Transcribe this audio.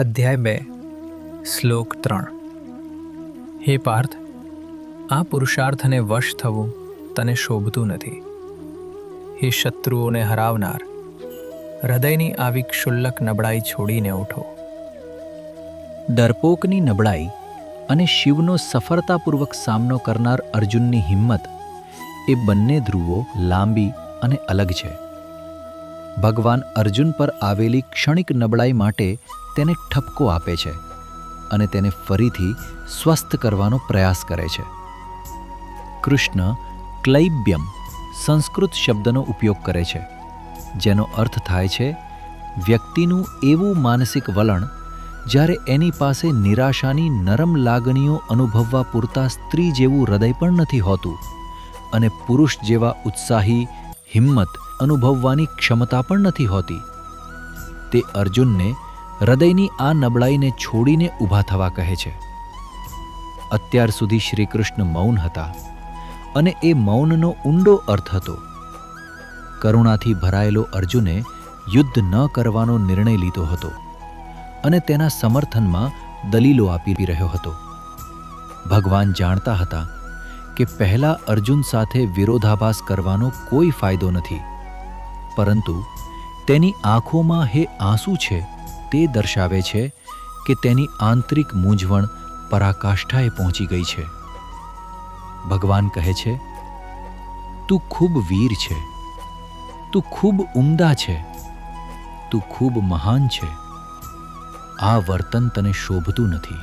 અધ્યાય 2 શ્લોક 3. હે પાર્થ, આ પુરુષાર્થને વશ થવું તને શોભતું નથી. હે શત્રુઓને હરાવનાર, હૃદયની આવી ક્ષુલ્લક નબળાઈ છોડીને ઉઠો. ડરપોકની નબળાઈ અને શિવનો સફળતાપૂર્વક સામનો કરનાર અર્જુનની હિંમત એ બંને ધ્રુવો લાંબી અને અલગ છે. ભગવાન અર્જુન પર આવેલી ક્ષણિક નબળાઈ માટે તેને ઠપકો આપે છે અને તેને ફરીથી સ્વસ્થ કરવાનો પ્રયાસ કરે છે. કૃષ્ણ ક્લૈબ્યમ સંસ્કૃત શબ્દનો ઉપયોગ કરે છે, જેનો અર્થ થાય છે વ્યક્તિનું એવું માનસિક વલણ જ્યારે એની પાસે નિરાશાની નરમ લાગણીઓ અનુભવવા પૂરતા સ્ત્રી જેવું હૃદય પણ નથી હોતું અને પુરુષ જેવા ઉત્સાહી હિંમત અનુભવવાની ક્ષમતા પણ નથી હોતી. તે અર્જુનને હૃદયની આ નબળાઈને છોડીને ઊભા થવા કહે છે. અત્યાર સુધી શ્રીકૃષ્ણ મૌન હતા અને એ મૌનનો ઊંડો અર્થ હતો. કરુણાથી ભરાયેલો અર્જુને યુદ્ધ ન કરવાનો નિર્ણય લીધો હતો અને તેના સમર્થનમાં દલીલો આપી રહ્યો હતો. ભગવાન જાણતા હતા કે પહેલા અર્જુન સાથે વિરોધાભાસ કરવાનો કોઈ ફાયદો નથી, પરંતુ તેની આંખોમાં હે આંસુ છે તે દર્શાવે છે કે તેની આંતરિક મૂંઝવણ પરાકાષ્ઠાએ પહોંચી ગઈ છે. ભગવાન કહે છે, તું ખૂબ વીર છે, તું ખૂબ ઉમદા છે, તું ખૂબ મહાન છે. આ વર્તન તને શોભતું નથી.